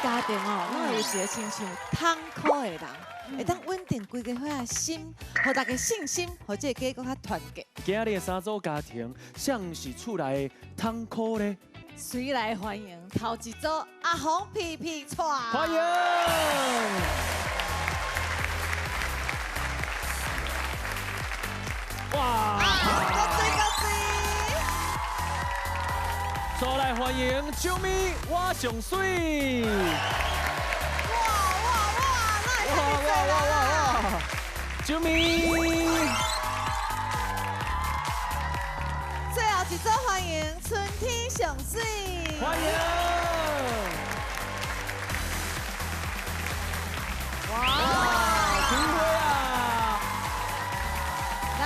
家庭哦，拢会有一个亲像痛苦的人，会当稳定规个伙心，互大家信心，互这个家更较团结。今日的三组家庭，像是厝内的痛苦呢？随来欢迎头一组阿红皮皮串，欢迎！哇！再来欢迎啾咪，我上水！哇！啾咪！最后一组欢迎春天上水，欢迎！哇！机会啊！来！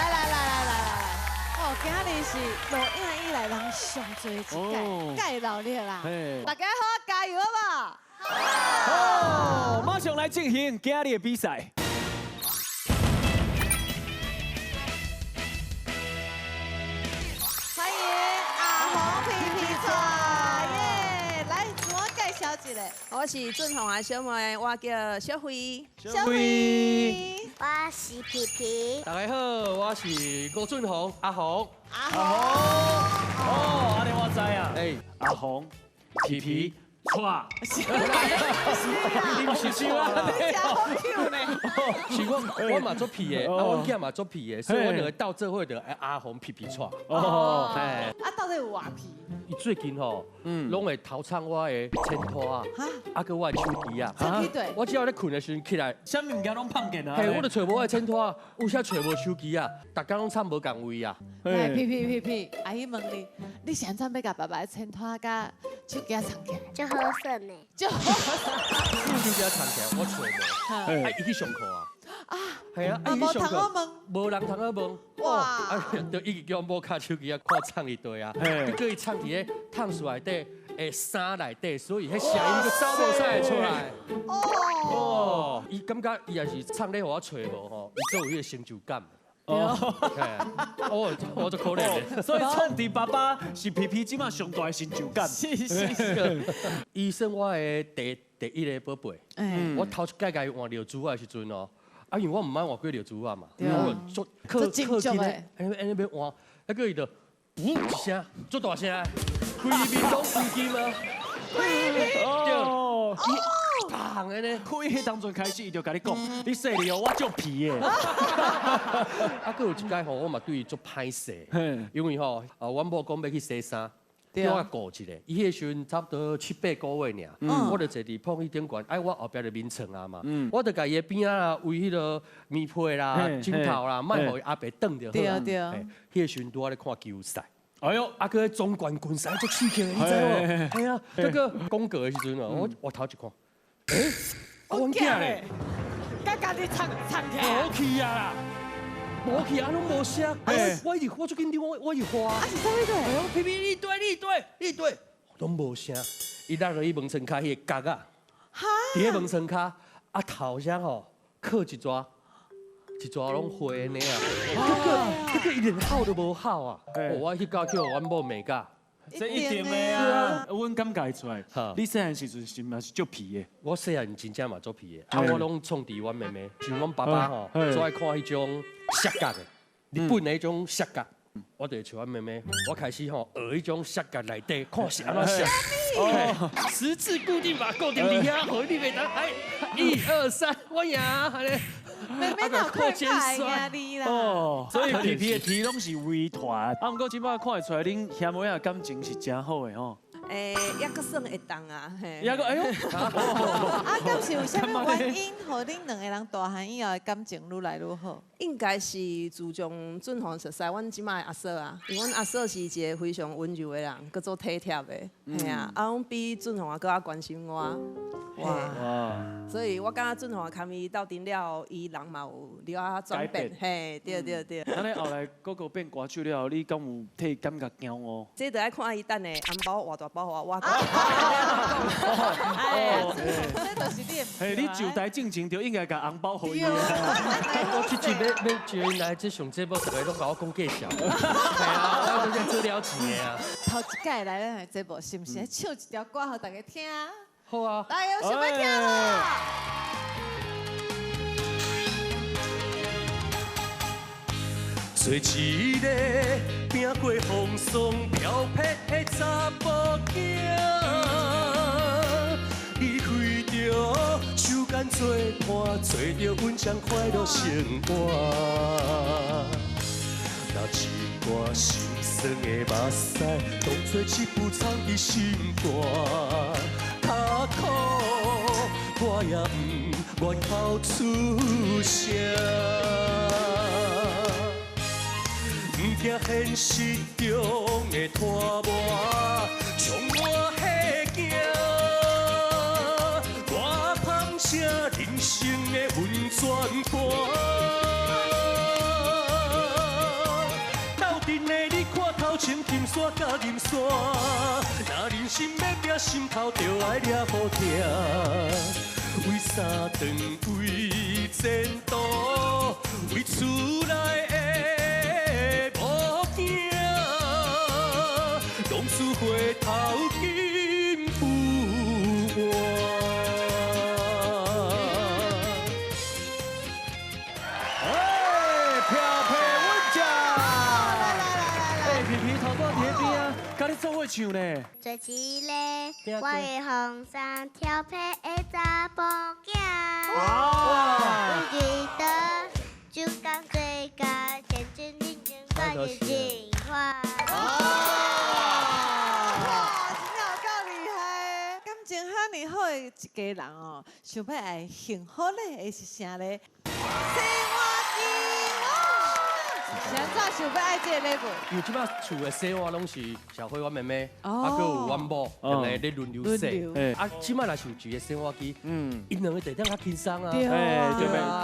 哦，今日是录影以来人上最一届，介热烈啦！大家好，加油好不好？好，马上来进行今日的比赛。欢迎阿红皮皮串，耶！来，自我介绍一下。我是俊宏的小妹，我叫小辉。小辉，我是皮皮。大家好，我是郭俊宏，阿红。阿阿红，哦，安尼我知啊，阿红，皮皮，串，你不是笑啊？你真好 Q 呢！是我嘛做皮的，啊，我囝嘛做皮的，所以我两个到这会的阿红皮皮串。哦，哎，啊，到底有偌皮？伊最近吼，拢会偷唱我的衬托啊，啊个我的手机啊，我只要咧困的时阵起来，啥物件拢碰见啊？嘿，我就找无我的衬托啊，有啥找无手机啊，逐工拢唱无共位啊。来，皮，阿姨问你是安怎要甲爸爸的衬托甲手机藏起来？就好省呢。就手机藏起来，我找无，啊，伊去上课啊。系啊，啊，无通我问，无人通我问，哇！啊，就一直叫我摸卡手机啊，看唱一堆啊，结果伊唱伫咧烫树内底诶衫内底，所以迄声音就走无出来出来。哦，伊感觉伊也是唱咧，互我找无吼，伊做有迄个成就感。哦，我就可怜的。所以创伫爸爸是皮皮即马上大的成就感。是。伊算我的第一个宝贝。我头一届甲伊换尿珠的时阵哦。啊，因为我唔捌换过尿珠啊嘛，我做氪金咧，安尼要换，那个伊就噗一声，做大声，规面拢黄金啊！哦，砰安尼，开迄当阵开始，伊就甲你讲，你细哩哦，我做皮的。啊，佮有一届吼，我嘛对伊做歹势，因为吼，阮某讲要去洗衫。叫我顾一下，伊迄时阵差不多7、8个月尔，我就坐伫碰椅顶悬，哎，我后壁就眠床啊嘛，我就甲伊边仔啦，为迄个棉被啦、枕头啦，莫互伊阿伯蹬着好。对。迄个时阵拄我咧看球赛，哎呦，啊个总冠军赛足刺激的，你知无？系啊，那个广告的时阵哦，我头一看，阮囝咧，甲家己藏起来。好去啊！无去啊，拢无声。我最紧张，我一花。啊是啥物对？哎呦，皮皮你对，拢无声。伊落落去门窗骹迄个角啊，伫咧门窗骹啊头上吼刻一撮拢花安尼啊。这个一点好都无好啊。我去到叫阮某骂甲。这一定的啊，阮感觉出来。你细汉时阵是嘛是做皮的？我细汉真正嘛做皮的，啊我拢创伫阮妹妹，像阮爸爸吼，最爱看迄种摔角的，日本的迄种摔角，我就像阮妹妹，我开始吼学迄种摔角内底，看是安怎摔。十字固定法固定伫遐，互你袂当哎，1、2、3，我赢，安尼。妹妹哪看开呀你啦？哦，所以皮皮的题拢是微团。啊，毋过即摆看会出来，恁兄妹仔感情是真好的吼。也阁算会当啊，也个哎呦，啊，敢是有啥物原因，互恁两个人大汉以后的感情愈来愈好？应该是自从俊宏熟悉阮即摆阿嫂啊，因为阮阿嫂是一个非常温柔的人，佮做体贴的，系啊，啊，拢比俊宏啊佮较关心我。哇！所以我感觉俊宏堪伊斗阵了，伊人嘛有了转变，嘿，对。安尼后来哥哥变歌手了，你敢有替感觉骄傲？这就爱看伊等的红包偌大包我。这就是你的。嘿，你就台进前就应该甲红包互伊。我去要叫因来这上节目，大家拢甲我讲介绍。系啊，我真做了钱的啊。头一届来咱的节目，是毋是唱一条歌互大家听？好啊。来，有想要跳了。做一个拼过风霜漂泊的查甫囝，伊开着手间做伴，做着阮将快乐生活。那一挂心酸的目屎，当作一副藏伫心肝。卡苦我也不愿口出声。惊现实中的拖磨，将我吓惊。我芳声人生的温泉歌，斗阵的你看头前金山甲银山，若人生要拼，心头就爱抓好疼。为三顿，为前途，为厝内的。当初回头金不换。哎，漂皮稳正。哎，皮皮头发贴边啊，甲你做伙唱呢。做一个我的风霜跳皮的查甫囝。哇！记得就讲最佳，天真认真快乐进化。你好的一家人哦，想要爱幸福咧，会是啥咧？洗碗机哦，现在想要爱这个礼物。因为即摆厝的洗碗拢是小辉、阮妹妹，啊，佮有阮某，两个咧轮流洗。啊，即摆若是有一个洗碗机，因两个地点较轻松啊。对啊，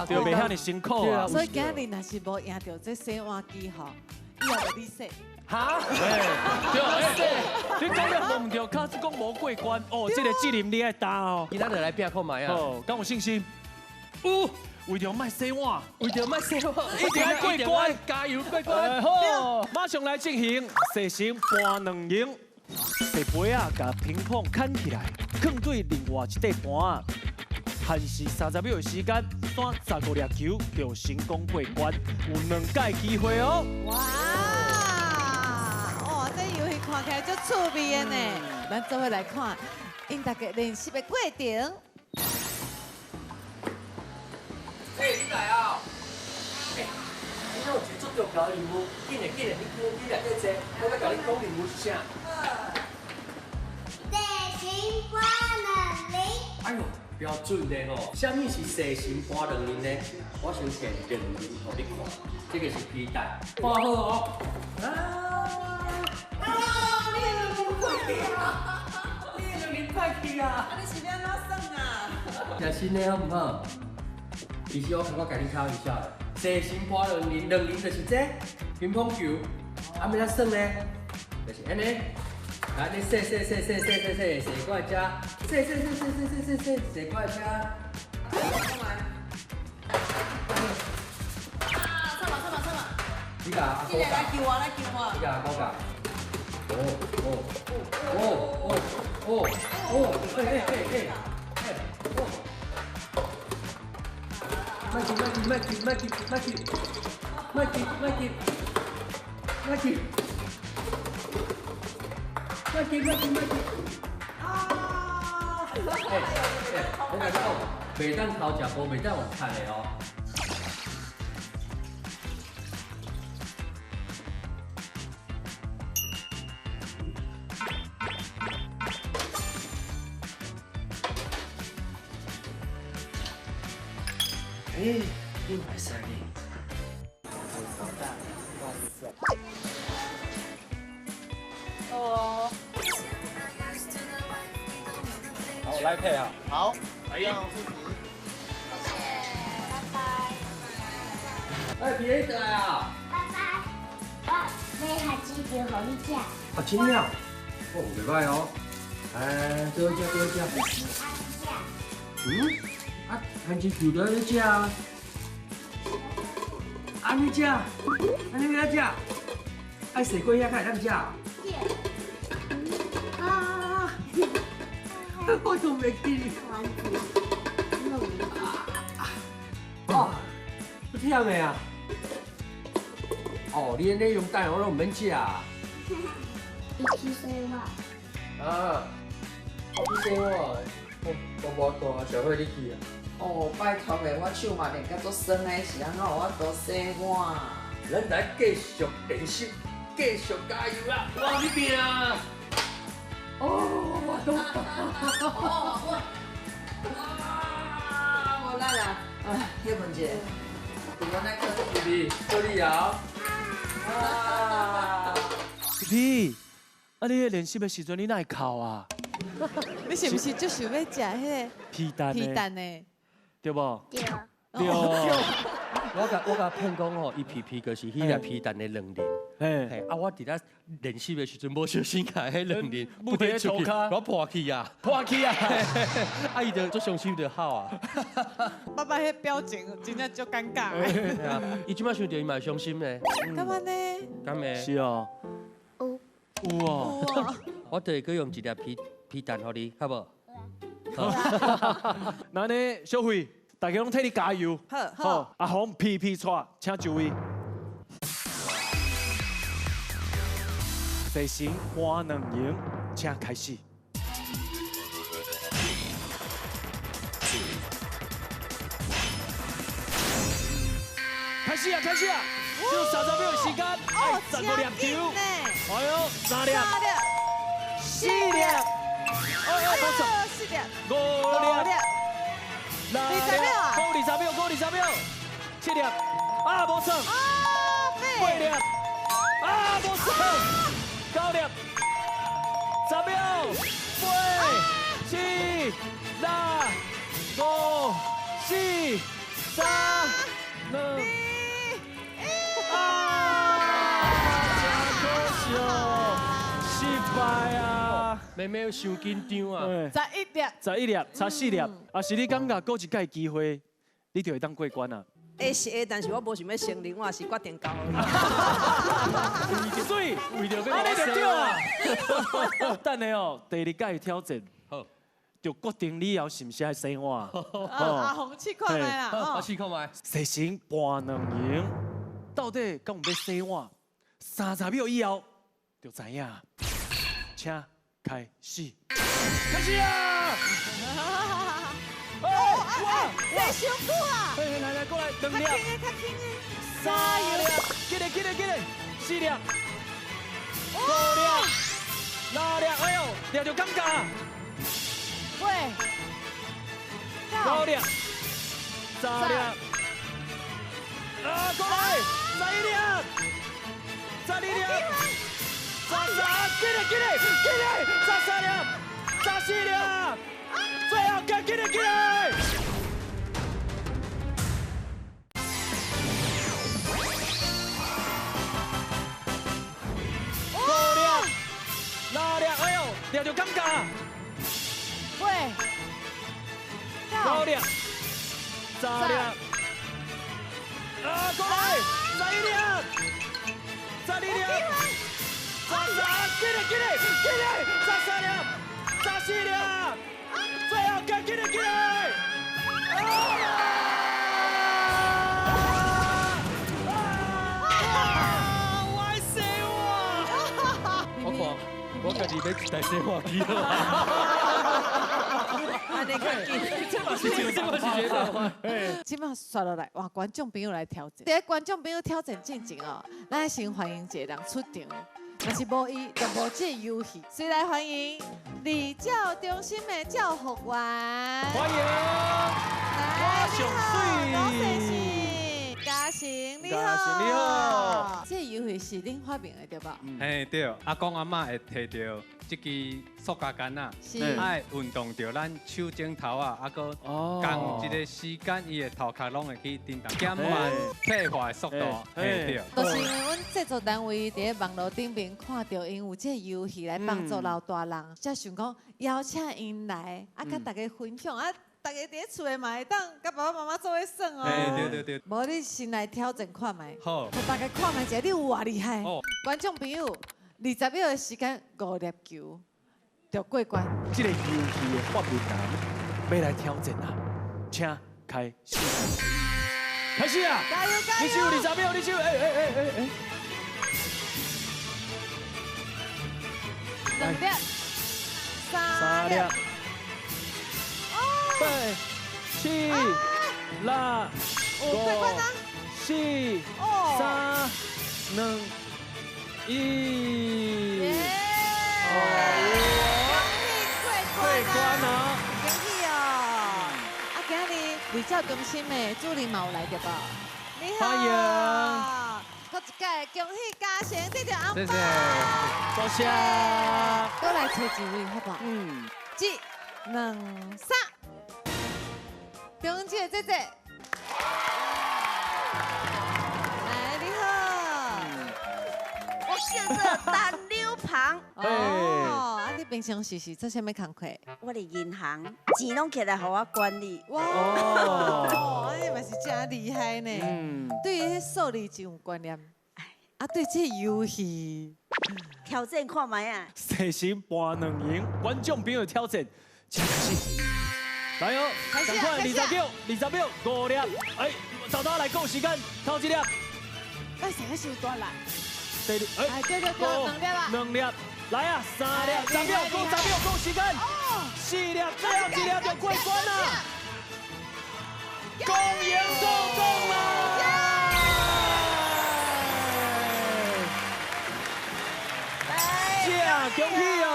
就袂遐尼辛苦啊。所以今日若是无赢到这洗碗机吼，以后就你洗。哈？对，你讲了无唔对，卡是讲无过关哦，这个责任你爱担哦。今仔日来拼看卖啊！哦，敢有信心？有，为着卖洗碗，为着卖洗碗，一定要过关，加油过关！好，马上来进行，洗成盘两赢。地杯啊，甲乒乓牵起来，放对另外一块盘。限时30秒的时间，选15粒球就成功过关，有2届机会哦。哇，这游戏看起来足趣味的呢。咱做伙来看，因大家练习的过程。你来啊！你有一足重要任务，紧的，你来这坐，我要甲你讲任务是啥？洗心花能力。哎呦，标准的吼！什么是洗心花两零呢？我先现两零给你看，这个是皮带，看好哦。你两零块去啊！你两零块去啊！你是要哪算啊？这新的好唔好？其实我甲你考一下的，洗心花两零就是这乒乓球，要怎算呢？就是安尼。来，你洗过来吃，洗过来吃。你甲进来救我！你甲我甲。我甲你讲，袂当偷食，无袂当用趁的哦。你唔使哩。哦。好，来配啊。好，来呀。哎，别的啊！拜拜，我买下鸡条给你吃。啊，真了，哦，袂歹哦。哎，多食。啊，番薯球都要食啊。安尼食，安尼要食，爱洗过遐才会当食。我都袂记。哦，不忝的啊。哦，你安尼用蛋我都唔免食啊。一起生活。啊，你生我，我无大，小慧你去啊。哦，拜托的，我手嘛练甲足酸的，是安怎我多洗碗？咱来继续练习，继续加油啦！往那边啊！哦，我都。无咱啦，哎，迄问者，我那个弟弟，做你摇。啊！弟，啊你咧练习的时阵你哪会哭啊？你是不是就想要食迄个皮蛋皮的，蛋呢？对不？对。对。我甲骗讲吼，伊皮皮就是迄粒皮蛋的两粒。嘿，嘿，啊，我伫咧练习的时阵，无小心甲迄两粒不得出去我破去啊！破去啊！啊，伊就足伤心就好啊。爸爸迄表情真正足尴尬的。对啊，伊即摆想到伊嘛会伤心呢。干嘛呢？敢会？是哦。有。有哦。哇！我就会去用一粒皮蛋互你，好不？那呢，小慧，大家拢替你加油。好好，阿红皮皮带，请就位。地形换两赢，请开始。开始啊！开始啊！就30秒的时间，哦， 10个粒球。呢？哎呦，3粒、 3粒、 4粒，哎呦，不错4粒、 ，5 5粒、粒。 6粒， 20秒啊够20秒，够20秒，7粒，啊，无算，8粒，啊，无算，9粒，10秒，8、7、6、5、4、3、2。失败啊！妹妹伤紧张啊。 11粒，差4粒，啊是你感觉搁一届机会，你就会当过关啊？会是会，但是我无想要成零，我也是决定到。所以为着要你就对啊！等下哦，第2届的挑战，好，就决定你后是不是爱生活。阿红试看卖啦，我哦，试看卖。实行半两赢，到底敢有要生活？30秒以后就知影。请开始，开始啊！哇！这伤久啊！来，过来，2粒、较轻的，较轻的。 3粒，紧嘞，4粒、5粒、6粒，哎呦，抓着感觉，喂5粒、3粒，啊，过来，11粒、12粒、13，紧嘞，13粒、14粒，最后紧嘞！ 6粒，哎呦，抓着感觉，喂5粒、3粒，啊，过来，11粒、12粒、13，紧嘞，13粒、14粒，最后紧嘞！我家己要一台生活机了。安尼较紧，这嘛是觉得。即摆刷落来，哇！观众朋友来挑战。在观众朋友挑战进前哦，咱先欢迎一个人出场。若是无伊，就无这游戏。先来欢迎礼教中心的教服员。欢迎，来，上你好，水高先生，嘉诚你好。嘉诚你好。这游戏是恁发明的对吧？嘿对，阿公阿嬷会摕到这支塑胶杆啊，是。爱运动到咱手指头啊，啊个共一个时间，伊的头壳拢会去震动，减慢退化的速度。嘿对。就是因为阮制作单位伫咧网络顶面看到因有这游戏来帮助老大人，才想讲邀请因来，啊，甲大家分享啊。大家伫咧厝诶嘛会当甲爸爸妈妈做伙耍哦。对。无你先来挑战看觅，好，大家看觅一下你有偌厉害。哦观众朋友，20秒的时间5粒球，就过关。这个游戏的发明人要来挑战啊，请开始。开始啊！加油加油！你手20秒，你手哎。2粒、3粒、3粒、8、7、6、过关啊！ 5、4、3、2、1。过关啊！恭喜哦！啊，今日为照中心的主任嘛有来着吧？你好，欢迎，搁一届恭喜嘉诚得到红包，谢谢。多谢。都来找一位好不好？嗯， 1、2、3，中姐姐姐，来你好，我叫做单溜旁，哦，啊你平常时做啥物工课？我伫银行钱拢起来，互我管理。哇，哦你嘛是真厉害呢。对于迄数字真有观念，啊，对这游戏，挑战看卖啊！细心搬两赢，观众朋友挑战，请开始。来哦，开始啊赶快开始啊20秒，5粒，哎，豆豆来讲时间，头一粒，哎，成个手段啦，第二，哎，对，2粒啦， 2粒，来啊，3粒，10秒，讲10秒，讲时间，4粒，最后1粒就过关啦，公赢成功啦！恭喜哦！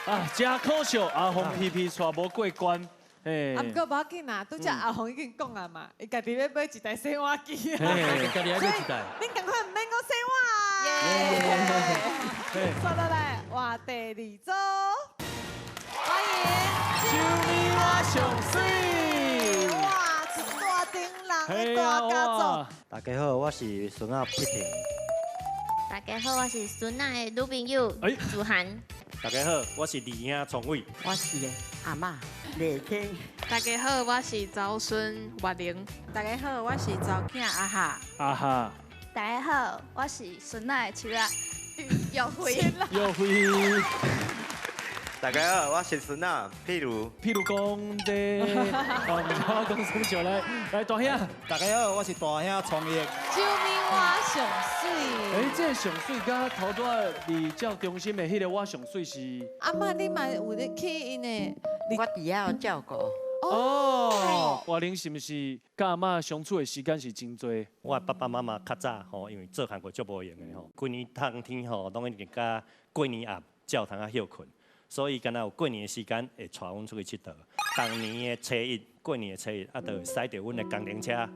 啊，真可惜，阿红皮皮带无过关，嘿啊，不过无要紧啦，拄则阿红已经讲啊嘛，伊家己要买一台洗碗机啊，嘿，家己还买一台，恁赶快唔免讲洗碗，刷落来换第2组，欢迎祝你我上水，哇，一大顶人的大家族。大家好，我是孙仔碧婷。大家好，我是孙仔的女朋友哎子涵。大家好，我是二兄崇伟。我是阿嬷丽婷。大家好，我是早孙月玲。大家好，我是早囝阿哈。啊哈，大家好，我是孙仔的妻仔耀辉。又会，大家好，我是孙仔，譬如讲这，哦，唔知我讲什么就来大兄，大家好，我是大兄崇义。救命我上水！哎，这上水甲头拄离照中心的迄个我上水是，阿妈，你嘛有咧去因的？我底下有照顾。哦，华玲是不是甲阿嬷相处的时间是真多？我爸爸妈妈较早吼，因为做韩国足无用的吼，规年冬天吼，拢一直甲过年暗照通啊休困，所以敢若有过年的时间会带阮出去佚佗。当年的初一，过年的初一，啊，就会驶着阮的工程车，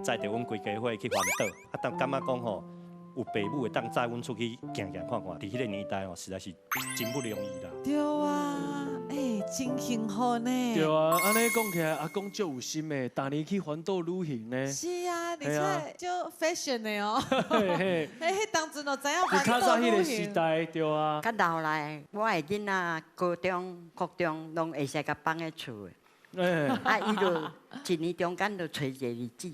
载着阮规家伙去环岛。啊，当感觉讲吼，有爸母会当载阮出去行行看看，伫迄个年代吼，实在是真不容易啦。对啊，哎，真幸福呢。对啊，安尼讲起来，阿公足有心的，逐年去环岛旅行呢。是啊，而且就 fashion 的哦。嘿嘿，迄当阵就知影是环较早迄个岛旅行。时代，对啊。较后来，我的囡仔高中、国中拢会使甲放喺厝的。哎，啊，伊就一年中间就找一个日子，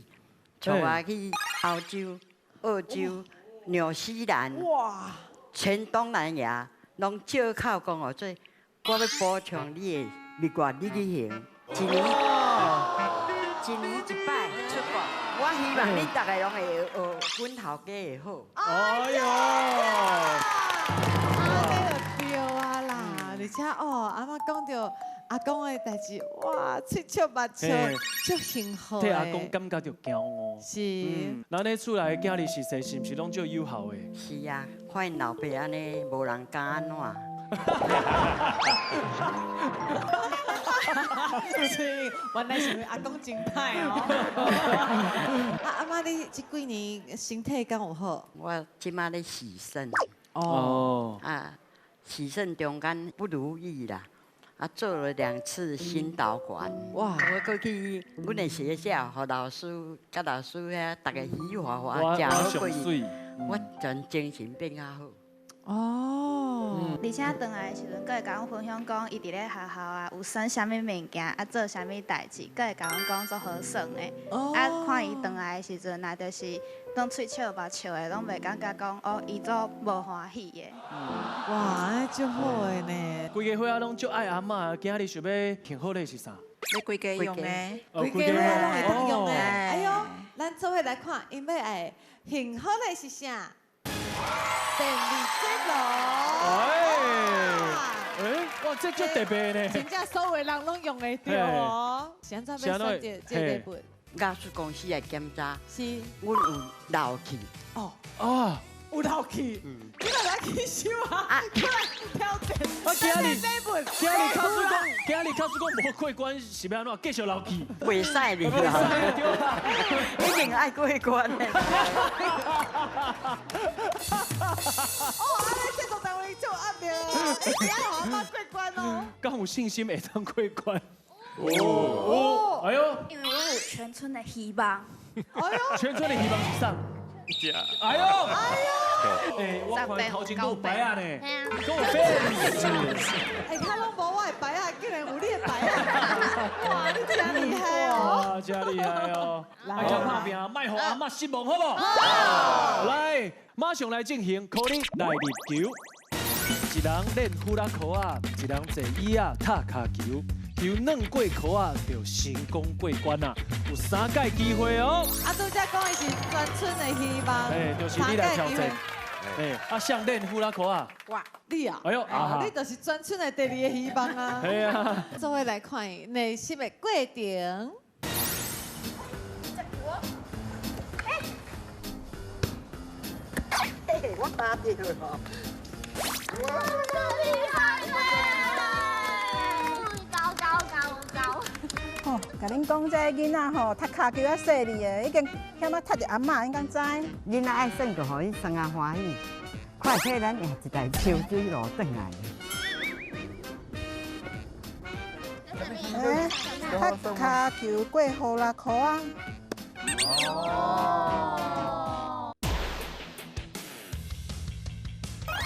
带我去欧洲、澳洲、纽西兰、哇！全东南亚，拢借口讲我做，我要补偿你的蜜月你去行，一年一摆出国。我希望你大家拢会学阮头家会好。哎呦，啊，你就对啊啦，而且哦，阿妈讲到阿公的代志，哇，喙笑目笑，足幸福替的。阿公感觉着骄傲。是。咱咧厝内囝儿是谁？是毋是拢足友好的？是啊，看因老爸安尼，无人敢安怎。所以原来是阿公真歹哦。阿妈，你这几年身体敢有好？我即马咧洗肾，哦，啊，洗肾中间不如意啦，啊，做了2次心导管。哇！我过去阮的学校，和老师、甲老师遐，大家喜欢我真好过上水。我全精神变较好。哦。而且回来的时阵，佫会甲阮分享讲，伊伫咧学校啊有选啥物物件，啊做啥物代志，佫会甲阮讲做好耍的。啊，看伊回来的时阵，那就是拢喙笑目笑的，拢袂感觉讲哦，伊做无欢喜的。哇，足好的呢！规个伙仔拢足爱阿嬷，今日想要庆好礼是啥？你规家用的，规家伙拢会当用的。哎呦，咱做伙来看，因要爱幸好礼是啥？便利水炉。哇，这足特别呢！真正所有人拢用会着哦。现在要选这礼物。雅术公司来检查，是，阮有漏气。啊。有漏气，你来来去修啊！过来挑战。今日卡叔讲无过关是要安怎继续漏气？袂使哩啦，一定爱过关的。安尼制作单位就压力啊！一定要阿妈过关哦。敢有信心会当过关？哎呦！因为我有全村的希望。全村的希望是啥？哎呦！我看头前都有白啊呢，跟我飞。看拢无我的白啊，竟然有你的白啊！哇，你真厉害哦！哇，真厉害哦！来，拍拼，卖互阿嬷失望，好不好？来，马上来进行考你来入球。一人练呼啦口啊，一人坐椅啊踢骹球。球软过口啊，就成功过关啊！有3届机会哦。拄则讲的是全村的希望，就是你来挑战。上练呼啦口啊。哇，你啊！哎呦，你就是全村的第2个希望啊！系啊。做伙来看内心的过程。我打掉了。哇，厉害嘞！哦，甲恁讲，这囡仔吼，踢骹球啊，细腻的，已经险要踢着阿嬷，应该知。囡仔爱耍，就互伊耍啊欢喜。快替咱下一台抽水路转来。踢骹球过呼啦口啊。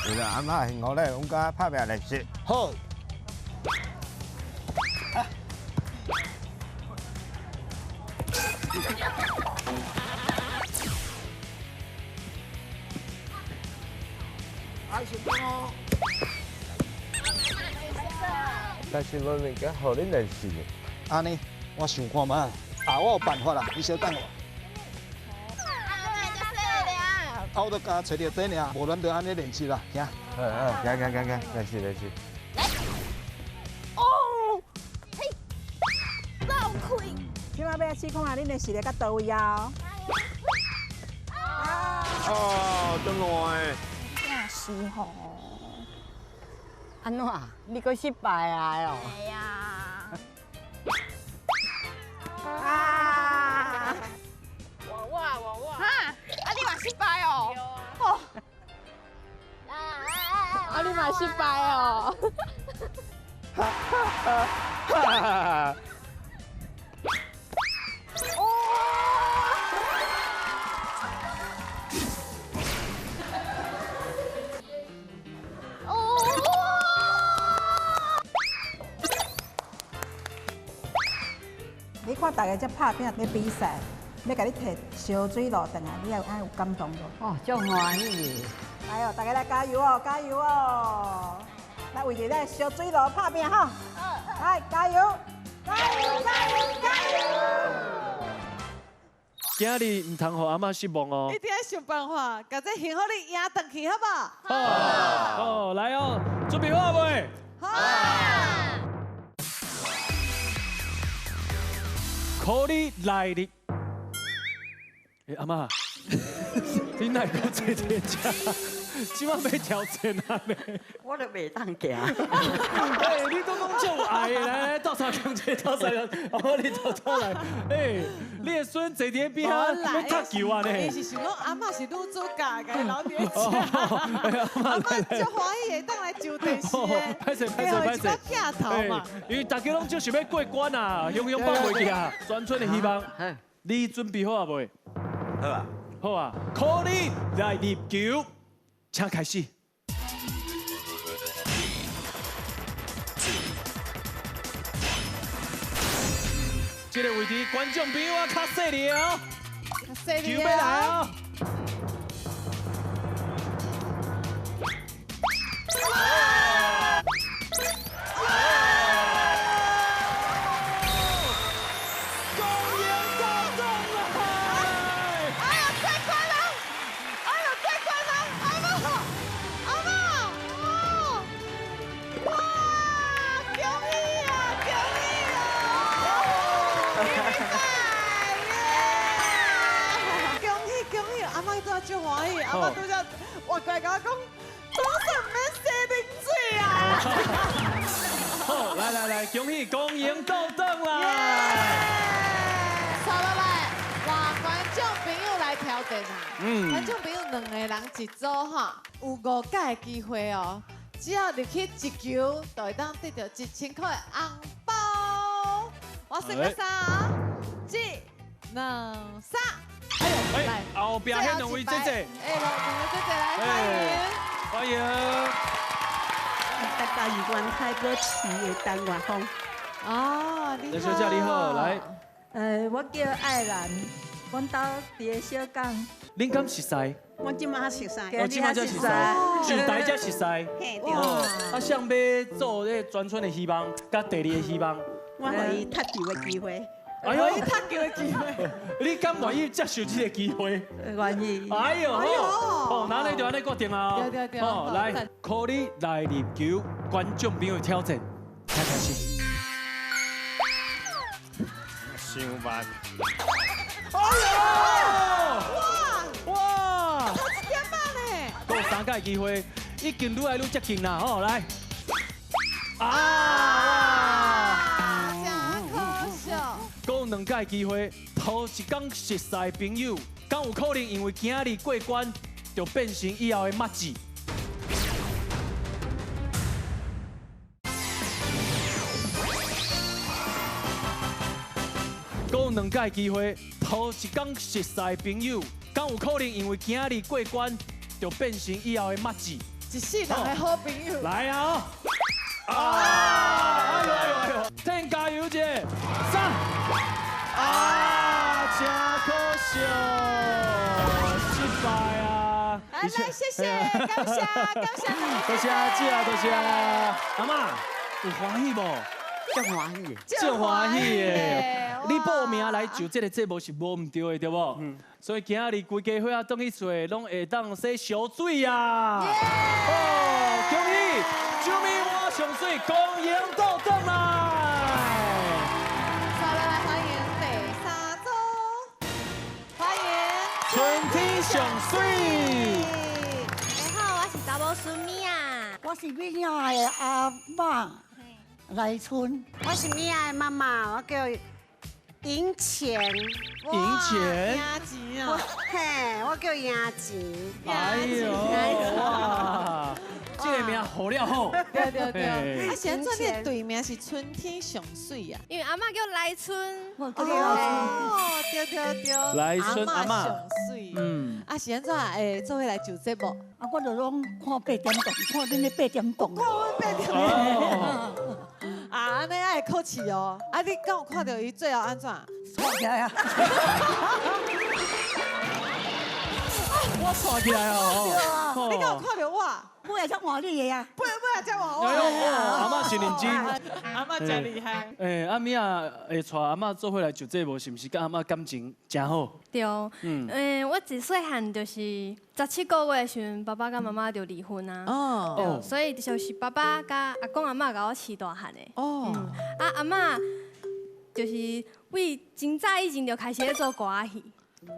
是啦，阿嬷幸好咧，阮家拍拼来食。好。但是我物件互恁来试。安尼，我想看嘛，我有办法啦，你小等我。我都甲找着这尔，无咱就安尼练习啦，行。行，来试。哦，嘿，老开。今晚要试看下恁的实力到倒位啊！哦，真烂真是吼。安怎？你搁失败啊？哦。哎呀。啊！哇！哈！你嘛失败哦。哦。你嘛失败哦。哈哈。你看大家这拍拼咧比赛，要甲你摕烧水路转来，你也有爱有感动无？哦，足欢喜。来哦，大家来加油哦，加油哦！来为着咱烧水路拍拼吼！来加油！今日唔通互阿嬷失望哦。一定要想办法，把这幸福力赢回去，好不好？好，来哦，准备好未？好。考你来入。阿嬷，你哪个坐这只？即摆要挑战啊咩？我都袂当行。你都讲足爱的，来倒三两节，倒三两，你倒来。你的孙坐伫边啊，要踢球啊呢？伊是想讲阿嬷是女主角，个老爹吃。阿嬷足欢喜的，当来上电视的。歹势。镜头嘛。因为大家拢就想要过关啊，雄放袂去啊，全村的希望。你准备好啊未？好啊。好啊，考你来入球，请开始。这个位置观众朋友啊，较细腻哦，较细腻球要来哦。就欢喜，阿妈拄则活过来甲我讲，早上免洗冷水啊！好，来，恭喜公赢斗阵啦！刷落来，换观众朋友来挑战啊！观众朋友2个人一组哈，有5届的机会哦。只要入去1球，就会当得到1000块的红包。我算个3啊，1、2、3。哎，后边迄2位姐姐，哎，2位姐姐来欢迎，大家有关太过市的陈月芳。哦，陈小姐你好，来。我叫艾兰，阮兜伫个小港。恁敢熟悉？我即马熟悉，我即马才熟悉，巨大才熟悉。嘿，对。啊，想要做迄专村的希望，甲第2个希望。我可以踢球的机会。哎呦，踢球的机会，你敢愿意接受这个机会？愿意。哎呦，好，那你就安尼决定啊。对。好，来，靠你来入球，观众朋友挑战，开始。想慢。哎呦！哇！好1点半呢。够3届机会，已经愈来愈接近啦，吼，来。够2届机会，头一天熟悉的朋友，敢有可能因为今日过关，就变成以后的麻子？够2届机会，头一天熟悉的朋友，敢有可能因为今日过关，就变成以后的麻子？一世人的好朋友。来啊！哎呦！天加油姐，3！真可惜，失败啊！来，谢谢，感谢，多谢姐，多谢。阿妈有欢喜无？真欢喜，真欢喜的。你报名来就这个节目是无唔对的，对不？所以今日规家伙啊，倒去厝拢会当洗小水啊！哦，恭喜！救命！我上水，公赢斗阵来！来欢迎第3组，欢迎春天上水。你好，我是查某孙咪啊。我是米娅的阿嬷来春。我是米娅的妈妈，我叫赢钱。赢钱？赢钱啊！嘿，我叫赢钱。哎呦哇！这个名好了吼。对。啊，现在你的队名是春天上水啊。因为阿嬷叫来春。哦，对。来春阿嬷上水。啊，是安怎会做伙来就节目？啊，我就拢看8点档，看恁咧8点档。看阮8点档。啊，安尼爱客气哦。啊，你敢有看到伊最后安怎？吵起来啊！我吵起来哦！你敢有看到我？我也才换你的呀！不也才换我。阿嬷是认真，阿嬷真厉害。阿咪啊，会带阿嬷做伙来就节目，是不是？跟阿嬷感情真好。对，我自细汉就是17个月的时阵，爸爸跟妈妈就离婚啊。哦。所以就是爸爸甲阿公阿嬷甲我饲大汉的。哦。阿嬷就是为真早以前就开始咧做歌仔戏。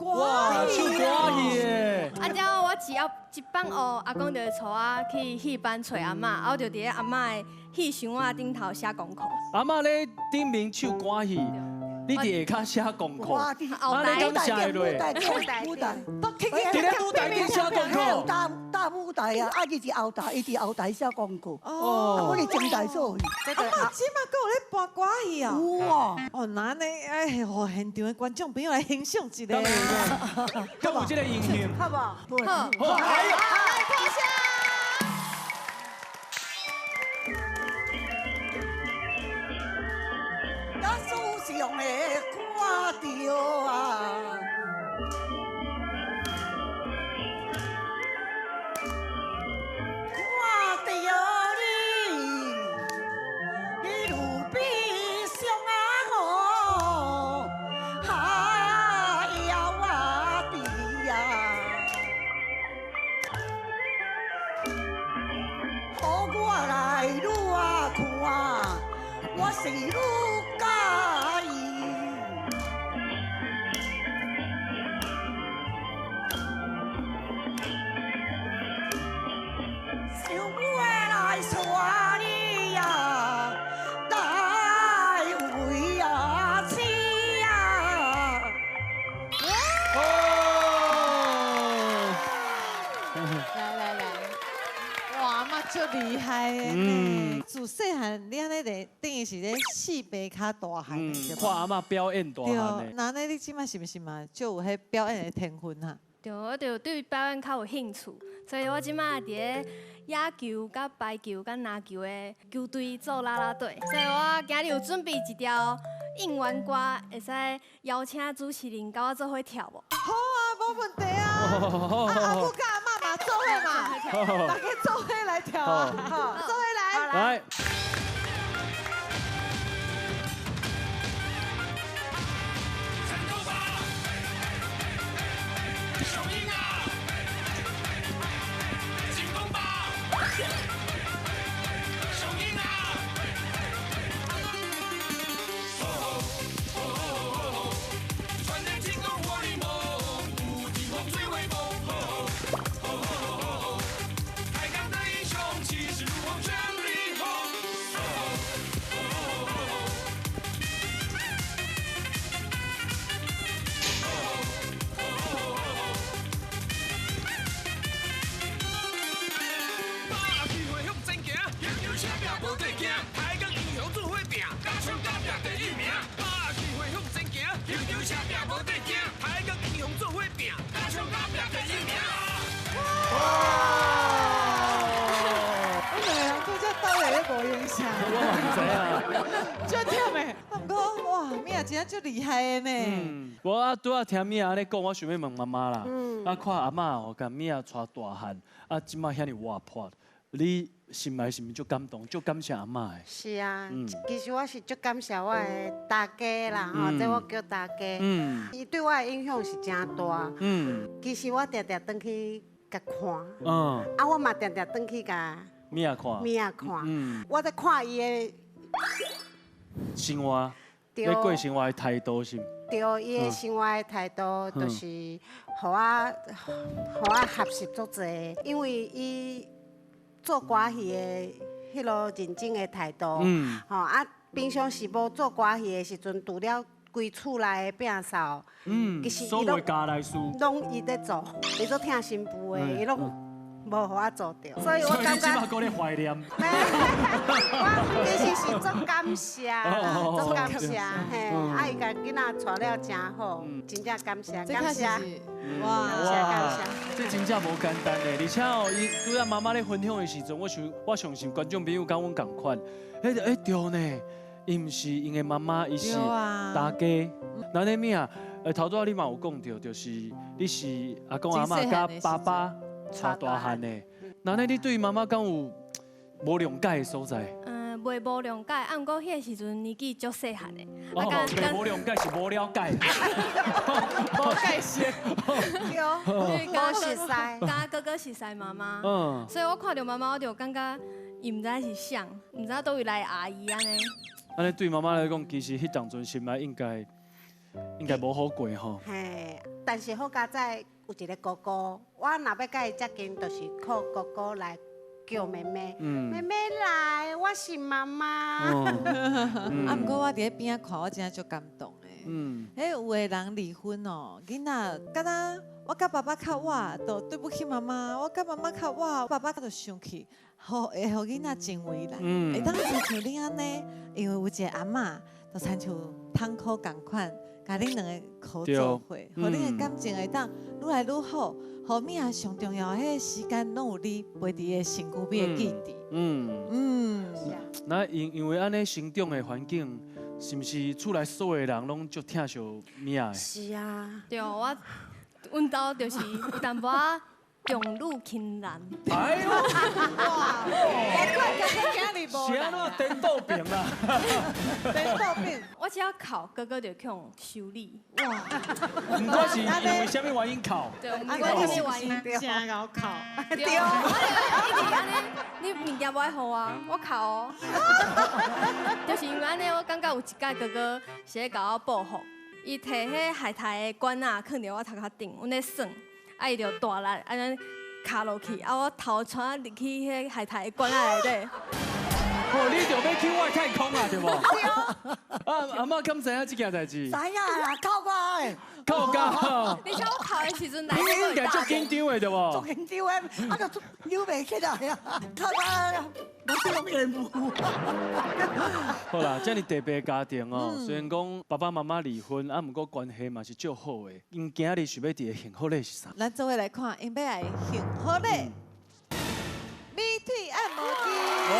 哇，唱歌戏耶！啊，之后我只要一放学，阿公就会带我去戏班找阿嬷，啊，我就伫咧阿嬷的戏箱仔顶头写功课。阿嬷咧顶面唱歌戏，你伫下骹写功课，啊，你敢写会落？舞台，伫咧舞台顶写功课。大舞台啊，伊伫后台，伊伫后台写功课。哦，我伫前台做。阿嬷即马搁有咧播歌戏啊？有啊。哦，那呢？哎，互现场的观众朋友来欣赏一下。敢有这个印象？好不好？好，哎呀！来看下。咱苏是用的看到啊，看到你如悲伤啊吼，哎呀我的呀，好我来愈啊看，我是愈介意。想我来带你呀，来为啊妻呀。来，哇，阿嬷足厉害的呢！自细汉，你安尼咧，等于是咧四辈较大汉的，对吧？看阿嬷表演大汉的对，。那呢，你即摆是毋是嘛，就有迄表演的天分哈？对，我就对表演较有兴趣，所以我即摆伫咧野球、甲排球、甲篮球的球队做啦啦队，所以我今日有准备一条应援歌，会使邀请主持人甲我做伙跳无？好啊，无问题啊。阿母甲阿嬷嘛做伙嘛，大家做伙来跳啊，好，做伙来。来。就跳咩？啊，不过哇，米娅真正足厉害的呢。我啊拄仔听米娅安尼讲，我想要问妈妈啦。啊，看阿嬷哦，甲米娅带大汉，啊，即摆遐尼活泼，你心内是毋是足感动，足感谢阿嬷的？是啊，其实我是足感谢我的大家啦，吼，这我叫大家。伊对我的影响是真大。其实我常常转去甲看。啊，我嘛常常转去甲米娅看。米娅看。我在看伊的生活，你过生活的态度是？对，伊的生活的态度，就是，互我学习足侪，因为伊做歌戏的迄落认真的态度，吼啊，平常时无做歌戏的时阵，除了规厝内的摒扫，其实所有家内事，拢伊在做，伊做听新妇的，伊拢。无互我做到，所以我感觉。所以你即马搁咧怀念。我其实是足感谢，足感谢，嘿，啊，伊甲囡仔带了真好，真正感谢，感谢，哇，感谢。这真正无简单的，而且哦，伊拄仔妈妈咧分享的时阵，我相信观众朋友甲阮共款，对呢，伊毋是因的妈妈，伊是大家。那你咩啊？头拄仔你嘛有讲到，就是你是阿公阿嬷甲爸爸。带大汉的，那你对妈妈敢有无谅解的所在？袂无谅解，啊，毋过迄个时阵年纪足细汉的。袂无谅解是无了解，无解释。对，无熟悉，甲哥哥熟悉妈妈。所以我看到妈妈，我就感觉伊毋知是谁，毋知倒位来阿姨安尼。安尼对妈妈来讲，其实迄当阵心内应该无好过吼。嘿，但是好佳在。有一个哥哥，我若要甲伊接近，就是靠哥哥来叫妹妹。妹妹来，我是妈妈。啊，不过我伫咧边仔看，我真正足感动的。迄有的人离婚哦，囡仔敢若我甲爸爸较晚，都对不起妈妈；我甲妈妈较晚，爸爸就生气，会互囡仔真为难。会当亲像恁安尼，因为有一个阿嬷，就亲像汤口共款。甲恁两个好做伙，互恁的感情会当愈来愈好。后面啊，上重要，迄个时间拢有你陪伫个身躯边的记忆。那因为安尼成长的环境，是毋是厝内所有人拢足疼惜米啊？是啊，对，阮兜就是有淡薄仔重女轻男。哎呦，哇！难怪哥哥今日无是安怎颠倒病啊？颠倒病。我只要哭，哥哥就去修理。哇！唔管是因为什么原因哭？对，唔管什么原因，真搞哭。对，我一直安尼，你物件无爱互我，我哭哦。就是因为安尼，我感觉有一届哥哥是咧甲我报复，伊摕迄海苔的管啊放伫我头壳顶，阮咧耍，啊伊就大力安尼卡落去，啊我头穿入去迄海苔的管啊内底。哦，你就要去外太空啊，对无？阿嬷敢知影这件代志？知影啦，靠我的。靠家。你像我哭的时阵，你应该足紧张的对无？足紧张的，啊就扭袂起来啊，靠我，我用任务。好啦，这么特别的家庭哦，虽然讲爸爸妈妈离婚，啊，不过关系嘛是足好的。因今日想要伫的幸福礼是啥？咱做伙来看，因要来幸福礼。美腿按摩机。哇！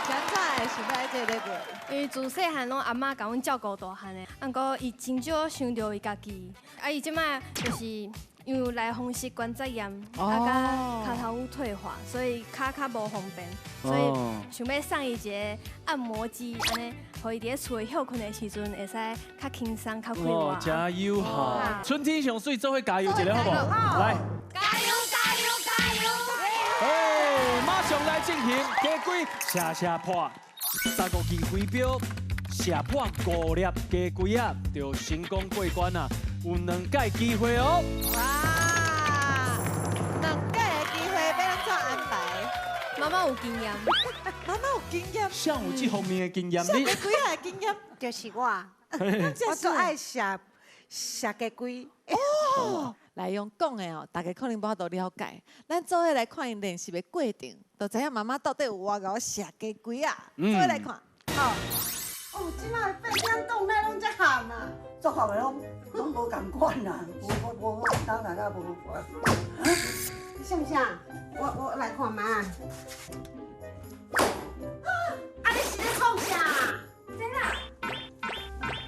现在想要这个个，因为自细汉拢阿嬷甲阮照顾大汉的，啊，不过伊真少想到伊家己，啊，伊即摆就是因为有来风湿关节炎，啊，甲骹头有退化，所以骹较无方便，所以想要送伊一个按摩机，安尼，互伊伫咧厝诶休困的时阵会使较轻松、较快活。加油好！春天上水，做伙加油一个好不好？来，加油加油加油！哎，马上来进行加龟射破，15支龟标射破5粒加龟啊，就成功过关啊！有2届机会哦。哇，2届的机会要咱怎安排？妈妈有经验，妈妈有经验，像有这方面的经验，你几下的经验？就是我，我最爱射鸡龟。哦，来用讲的哦，大家可能无法度了解。咱做伙来看因练习的过程，就知影妈妈到底有偌敖射鸡龟啊。做伙来看。好。哦，即摆变点冻咧，拢遮咸啊！做好的拢无共款啦，无当然啦无款。像不像？我来看嘛。啊！你是咧创啥？真啊？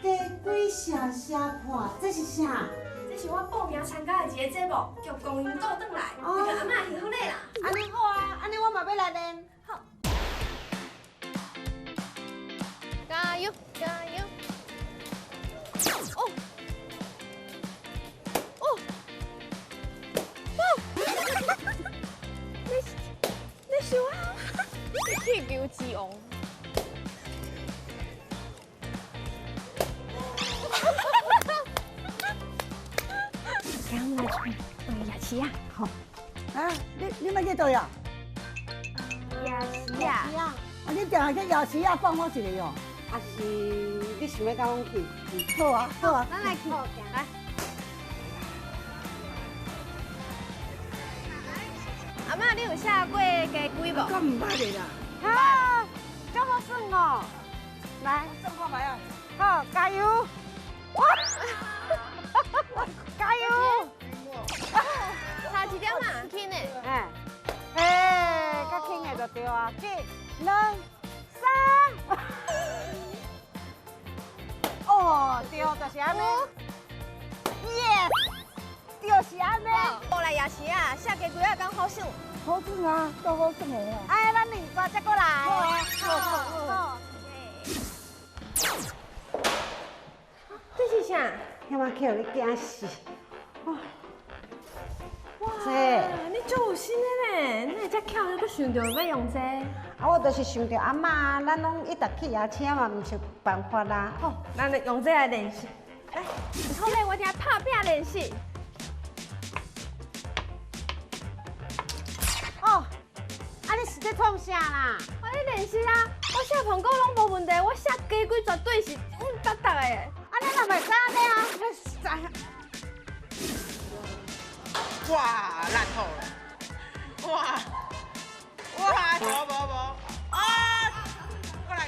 鸡龟射破，这是啥？这是我报名参加的一个节目，叫《公园走转来》，那个阿嬷幸福礼啦。安尼好啊，安尼我嘛要来练。好。加油加油！哦哦哦！你想啊？你气流之王。牙齿啊，好。啊，你要去倒呀？牙齿啊。啊，你定下去牙齿啊，放我一个哟。啊是，你想要甲阮去？好啊，好啊。咱来去。来。阿嬷，你有写过鸡龟无？我唔捌的啦。啊，这么算哦。来，算看卖啊。好，加油！哇！加油！差一点嘛，轻的。较轻的就对啊。1、2、3。哦，对，就是安尼。耶，就是安尼。过来牙齿啊，射鸡龟啊，敢好耍？好耍啊，都好耍的啊。哎，咱2个再过来。好啊，好。这是啥？迄马叫你惊死。哇，你足有心的呢，你才巧，你阁想到要用这？啊，我就是想到阿嬷，咱拢一直去牙齿嘛，唔是办法啦。好，咱用这来练习。来，后面我听拍拼练习。哦，啊你是在创啥啦？我咧练习啊，我射苹果拢无问题，我射鸡龟绝对是达的。啊你若袂知安尼啊？哇，烂透了！哇，无，啊！过来，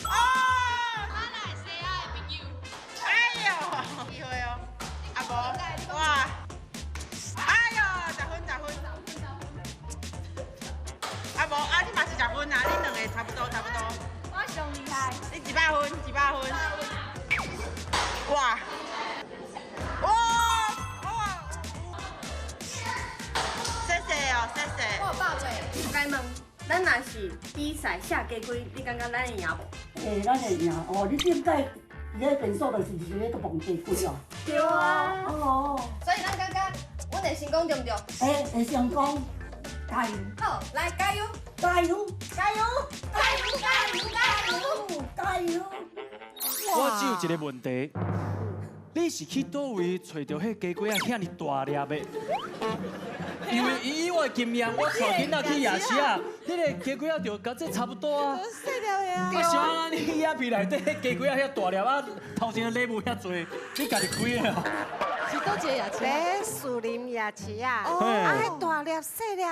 啊！咱来谁啊的朋友？哎呦，机会哦！啊无，哇！哎呦，10分。啊无，啊你嘛是10分啊，恁2个差不多。我上厉害。你几百分？几百分？哇！哇！谢谢哦，谢谢。我有宝贝，该问，咱若是比赛下鸡龟，你感觉咱会赢无？咱会赢哦！你顶摆伊个变数就是一个都忘鸡龟哦。对啊。哦。所以咱感觉，阮会成功对不对？会成功，加油！好，来加油！加油！加油！加油！加油！加油！加油！我只有一个问题，你是去倒位找到迄鸡龟啊遐尼大粒的？因为以我的经验，我带囡仔去夜市啊，迄个鸡龟啊就甲这差不多啊。细粒的啊。啊，啥？你眼皮内底迄鸡龟啊遐大粒啊，头前的礼物遐多，你家己开的哦。是倒一个夜市？在树林夜市啊，哦啊，迄大粒细粒，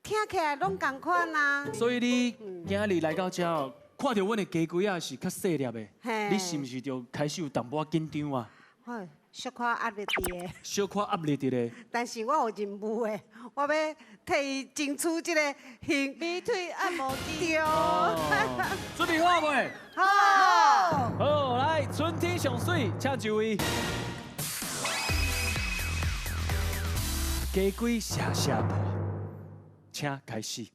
听起来拢同款啊。所以你今日来到这哦，看到阮的鸡龟啊是较细粒的，嘿你是毋是就开始有淡薄紧张啊？嘿，小可压力伫的。小可压力伫咧。但是我有任务的，我要替伊争取这个美腿按摩机。对。准备好未？好。好，来，春天上水，请就位。鸡龟下下坡，请开始。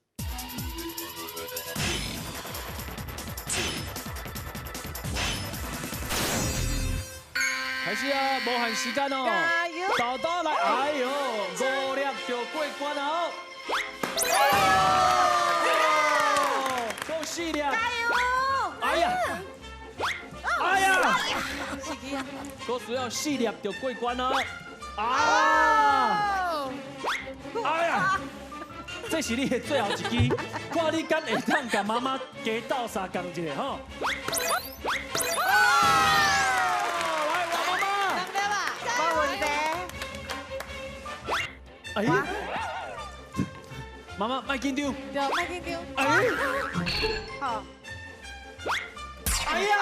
开始啊，无限时间哦！加油！豆豆来，哎呦，5粒就过关了哦！够4粒！加油！哎呀！哎呀！够需要4粒就过关了。啊！哎呀！这是你的最后一支，看你敢会当甲妈妈加斗相共一下吼！哎，妈妈卖紧张，对，卖紧张。哎，好。哎呀！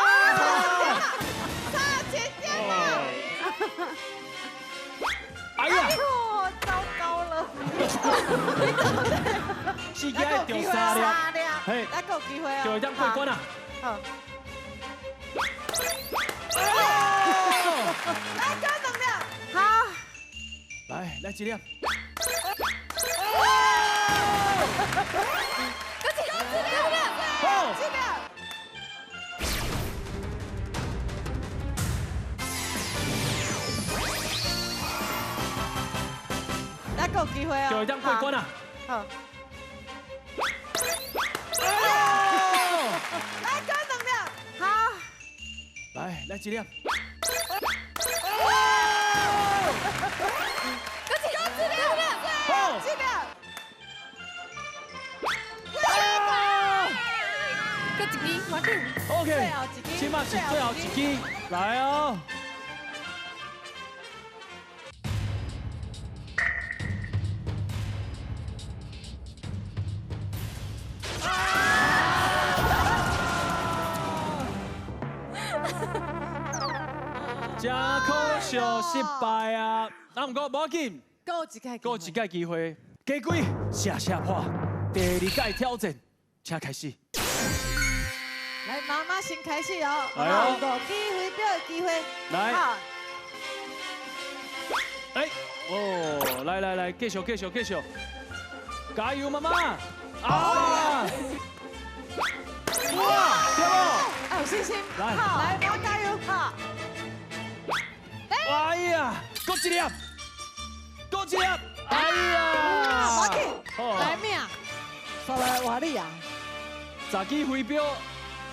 差钱点了。哎呀！糟糕了。4个要掉3粒，嘿，还有机会哦。就会当过关啊！好。来，加2粒。好。来1粒。好。还有机会哦。就会当过关啊！好。来，加2粒。好。来1粒。4粒。搁一支，快点。OK， 起码是最后一支，来哦。真可惜失败啊！啊，不过无要紧，够一届，够一届机会。鸡龟下下破，第2届挑战，请开始。来，妈妈先开始哦。来哦5个机会表的机会。来好。哎，哦，来，继续，加油，妈妈！啊！哇，对不？有信心。来，来，妈加油！好。哎呀，够1粒，哎呀！马紧，来命，再来换你啊！10支飞镖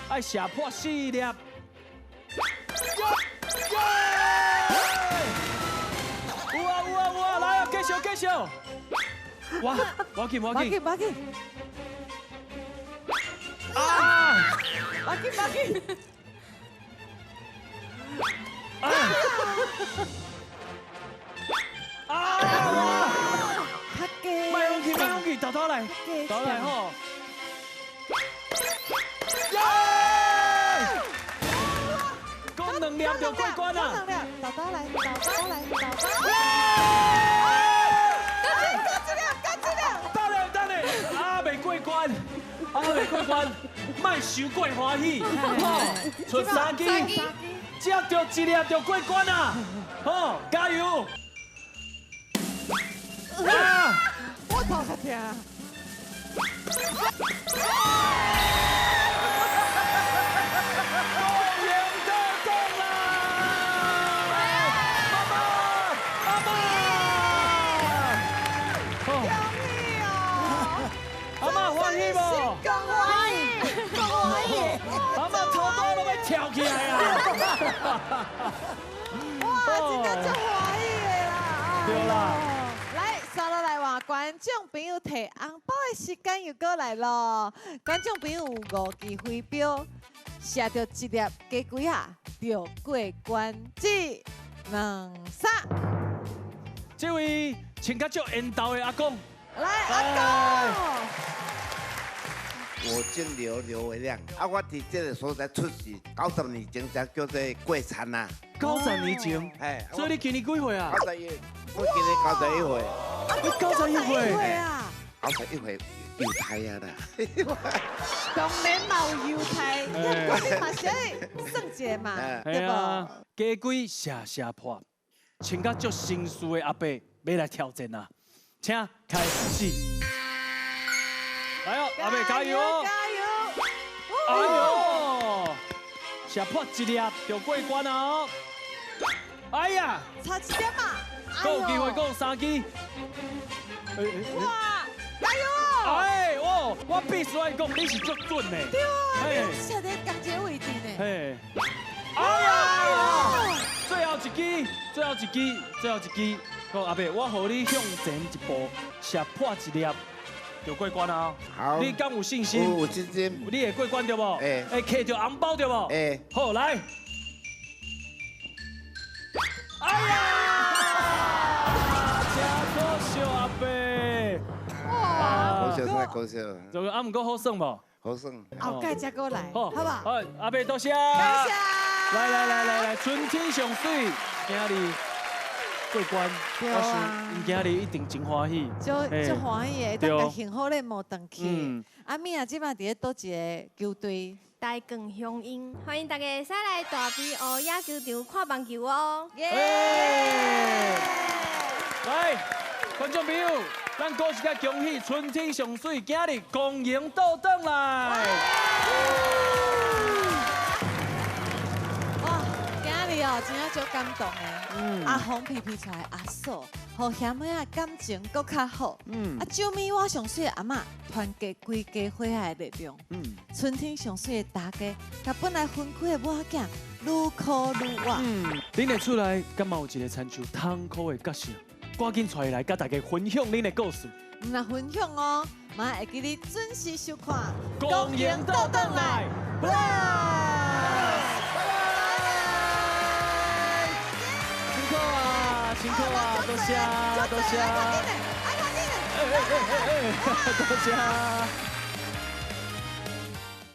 爱射破4粒。有啊，来啊，继续！哇，要紧！啊！马紧！啊！较低。卖勇气，豆来吼！耶！讲2粒就过关啦！豆来。等下，啊，未过关！莫伤过欢喜，好，出3支，接着1粒就过关啊！好，加油！啊！我头壳疼。阿妈欢喜无？讲欢喜，讲欢喜。阿妈头刀都要跳起来啊！哇，真正足欢喜的啦！对啦。来，刷落来话，观众朋友摕红包的时间又过来咯。观众朋友有5支飞镖，射到1粒加几下就过关1、2、3。这位穿甲足缘投的阿公。 来，阿公，我姓刘维亮，我伫这个所在出世90年前才叫做过产呐。90年前，哎，所以你今年几岁啊？91，我今年91岁。你91岁啊？91岁犹太啊啦。当然冇犹太，你嘛是算一个嘛，对不？家规射破，穿甲足绅士的阿伯要来挑战啊！ 请开始，来哦，阿妹加油哦！加油！哎呦，射破1粒就过关哦！哎呀，差1点嘛！还有机会，还有3支！哇，加油哦！哎哦，我必须来讲，你是足准的。对啊，你射在同一个位置呢。嘿，哎呀，最后一支！ 好，阿伯，我和你向前一步，射破1粒就过关啊！好，你敢有信心？有信心。你会过关对不？会摕到红包对不？会。好，来。哎呀！真可惜阿伯。哇！可惜太可惜了。这个不过好算无？好算。后盖再过来，好不好？好，阿伯多谢。感谢。来，春天上水，今日。 过关，我想因今日一定真欢喜，足欢喜的，当个幸福的无回去。阿米啊，即摆伫咧倒一个球队，大cường乡音，欢迎大家使来大比乌野球场看棒球哦！来，观众朋友，咱鼓一下恭喜春天上水今日公赢倒转来。哇，今日哦，真正足感动的。 阿红皮皮出来，阿嫂，和兄妹啊感情搁较好。啊，酒米我上水的阿嬷，团结规家伙仔的力量。春天上水的大家，甲本来分开的母仔囝，愈靠愈活。恁会出来，敢嘛有一个亲像痛苦的角色，赶紧出来，甲大家分享恁的故事。唔来分享哦，嘛会记你准时收看。公赢倒转来。辛苦啊，多谢，多谢，多谢。